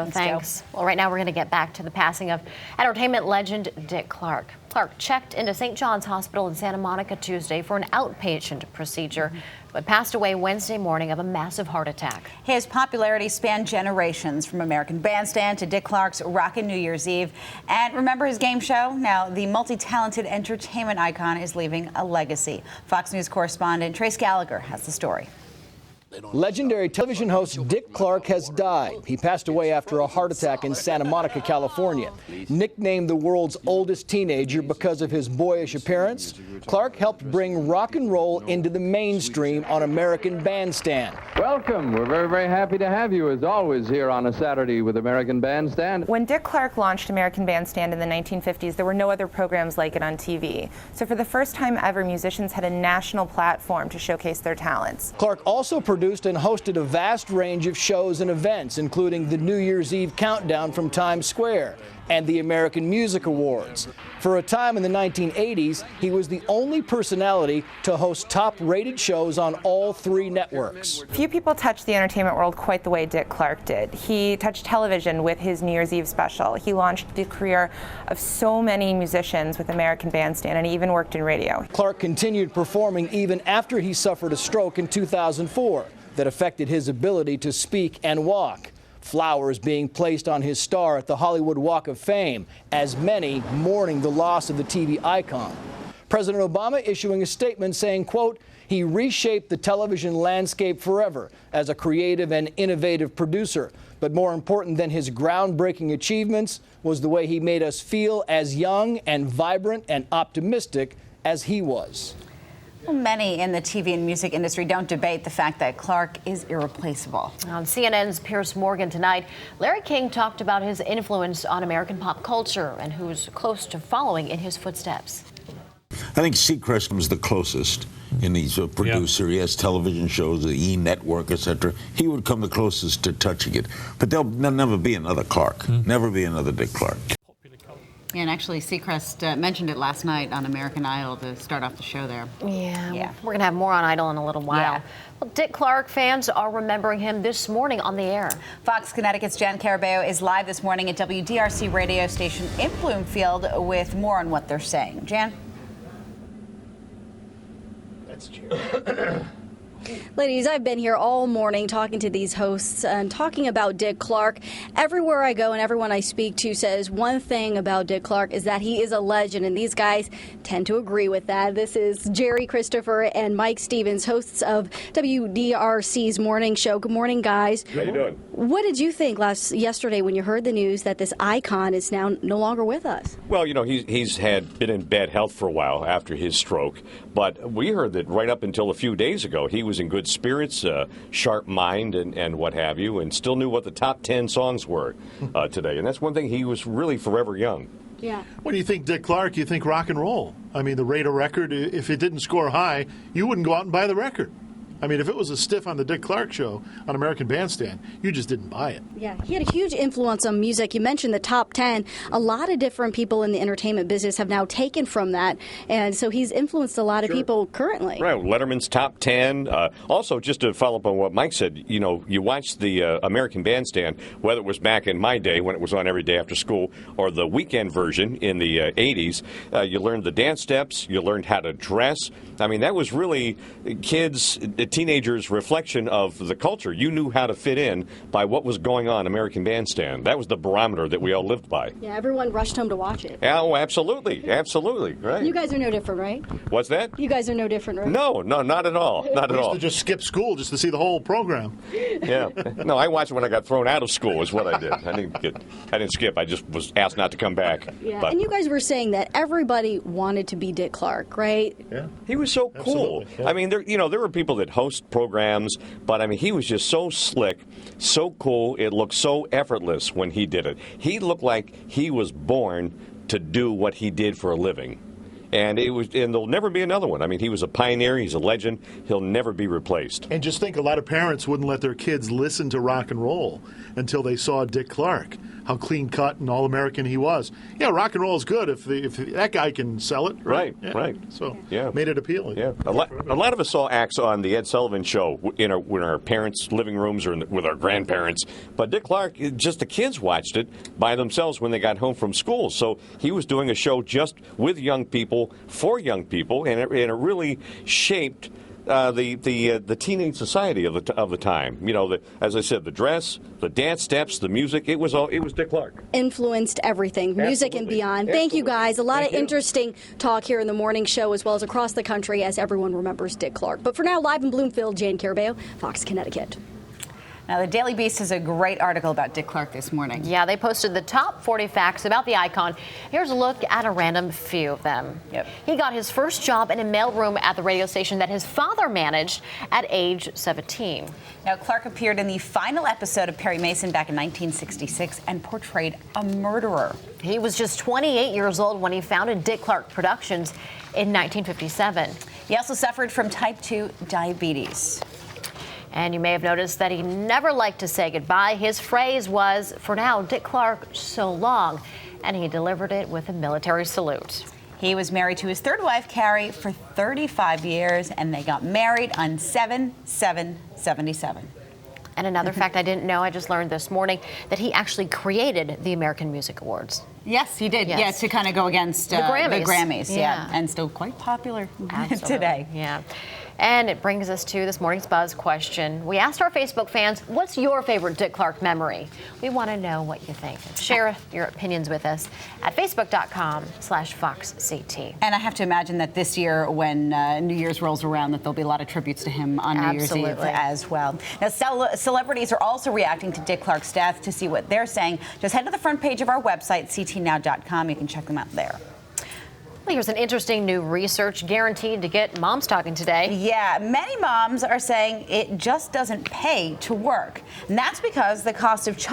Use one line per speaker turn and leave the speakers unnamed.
Thanks. Well, right now we're going to get back to the passing of entertainment legend Dick Clark. Clark checked into St. John's Hospital in Santa Monica Tuesday for an outpatient procedure, but passed away Wednesday morning of a massive heart attack.
His popularity spanned generations, from American Bandstand to Dick Clark's Rockin' New Year's Eve. And remember his game show? Now, the multi-talented entertainment icon is leaving a legacy. Fox News correspondent Trace Gallagher has the story.
Legendary television host Dick Clark has died. He passed away after a heart attack in Santa Monica, California. Nicknamed the world's oldest teenager because of his boyish appearance, Clark helped bring rock and roll into the mainstream on American Bandstand.
Welcome. We're very, very happy to have you, as always, here on a Saturday with American Bandstand.
When Dick Clark launched American Bandstand in the 1950s, there were no other programs like it on TV. So for the first time ever, musicians had a national platform to showcase their talents.
Clark also produced and hosted a vast range of shows and events, including the New Year's Eve countdown from Times Square and the American Music Awards. For a time in the 1980s, he was the only personality to host top-rated shows on all three networks.
Few people touched the entertainment world quite the way Dick Clark did. He touched television with his New Year's Eve special. He launched the career of so many musicians with American Bandstand, and he even worked in radio.
Clark continued performing even after he suffered a stroke in 2004 that affected his ability to speak and walk. Flowers being placed on his star at the Hollywood Walk of Fame, as many mourning the loss of the TV icon. President Obama issuing a statement saying, quote, "He reshaped the television landscape forever as a creative and innovative producer. But more important than his groundbreaking achievements was the way he made us feel as young and vibrant and optimistic as he was."
Many in the TV and music industry don't debate the fact that Clark is irreplaceable.
On CNN's Piers Morgan tonight, Larry King talked about his influence on American pop culture and who's close to following in his footsteps.
I think Seacrest was the closest, and he's a producer. He has television shows, the E! Network, etc. He would come the closest to touching it. But there'll never be another Clark, never be another Dick Clark.
And actually, Seacrest mentioned it last night on American Idol to start off the show there.
Yeah. We're going to have more on Idol in a little while.
Yeah.
Well, Dick Clark fans are remembering him this morning on the air.
Fox Connecticut's Jan Carabeo is live this morning at WDRC radio station in Bloomfield with more on what they're saying. Jan?
That's true.
Ladies, I've been here all morning talking to these hosts and talking about Dick Clark. Everywhere I go and everyone I speak to says one thing about Dick Clark is that he is a legend, and these guys tend to agree with that. This is Jerry Kristafer and Mike Stevens, hosts of WDRC's morning show. Good morning, guys.
How you doing?
What did you think yesterday when you heard the news that this icon is now no longer with us?
Well, you know, he's been in bad health for a while after his stroke, but we heard that right up until a few days ago he was in good spirits, sharp mind, and what have you, and still knew what the top 10 songs were today. And that's one thing, he was really forever young.
Yeah.
When you think Dick Clark, you think rock and roll. I mean, the Raider record, if it didn't score high, you wouldn't go out and buy the record. I mean, if it was a stiff on the Dick Clark show on American Bandstand, you just didn't buy it.
Yeah, he had a huge influence on music. You mentioned the top 10. A lot of different people in the entertainment business have now taken from that, and so he's influenced a lot of people currently.
Right, Letterman's top 10. Also, just to follow up on what Mike said, you know, you watched the American Bandstand, whether it was back in my day when it was on every day after school, or the weekend version in the 80s, you learned the dance steps, you learned how to dress. I mean, that was really kids, teenagers' reflection of the culture. You knew how to fit in by what was going on American Bandstand. That was the barometer that we all lived by.
Yeah, everyone rushed home to watch it.
Oh, absolutely. Absolutely. Right.
You guys are no different, right?
What's that?
You guys are no different, right?
No, not at all. Not at all.
We used to just skip school just to see the whole program.
Yeah. No, I watched it when I got thrown out of school is what I did. I didn't skip. I just was asked not to come back.
Yeah. But. And you guys were saying that everybody wanted to be Dick Clark, right?
Yeah.
He was so cool.
Yeah.
I mean, there were people that host programs, but I mean, he was just so slick, so cool. It looked so effortless when he did it. He looked like he was born to do what he did for a living. And there'll never be another one. I mean, he was a pioneer. He's a legend. He'll never be replaced.
And just think, a lot of parents wouldn't let their kids listen to rock and roll until they saw Dick Clark. how clean cut and all American he was. Yeah, rock and roll is good if that guy can sell it.
Right,
Yeah.
right.
So
Yeah.
made it appealing.
Yeah, a lot of us saw acts on the Ed Sullivan Show in our parents' living rooms or with our grandparents. But Dick Clark, just the kids watched it by themselves when they got home from school. So he was doing a show just with young people, for young people, and it really shaped the teenage society of the time. You know, as I said, the dress, the dance steps, the music. It was Dick Clark.
Influenced everything, music and beyond. Thank you, guys. A lot of interesting talk here in the morning show as well as across the country as everyone remembers Dick Clark. But for now, live in Bloomfield, Jane Carabeo, Fox, Connecticut.
Now, the Daily Beast has a great article about Dick Clark this morning.
Yeah, they posted the top 40 facts about the icon. Here's a look at a random few of them.
Yep.
He got his first job in a mailroom at the radio station that his father managed at age 17.
Now, Clark appeared in the final episode of Perry Mason back in 1966 and portrayed a murderer.
He was just 28 years old when he founded Dick Clark Productions in 1957.
He also suffered from type 2 diabetes.
And you may have noticed that he never liked to say goodbye. His phrase was, "For now, Dick Clark, so long." And he delivered it with a military salute.
He was married to his third wife, Carrie, for 35 years, and they got married on 7/7/77.
And another fact I didn't know, I just learned this morning, that he actually created the American Music Awards.
Yes, he did.
Yes.
Yeah, to kind of go against
The Grammys.
yeah. And still quite popular today.
Yeah. And it brings us to this morning's Buzz question. We asked our Facebook fans, what's your favorite Dick Clark memory? We want to know what you think. Share your opinions with us at facebook.com/FoxCT.
And I have to imagine that this year, when New Year's rolls around, that there'll be a lot of tributes to him on New Year's Eve as well. Now, celebrities are also reacting to Dick Clark's death. To see what they're saying, just head to the front page of our website, ctnow.com. You can check them out there.
Well, here's an interesting new research guaranteed to get moms talking today.
Yeah, many moms are saying it just doesn't pay to work. And that's because the cost of child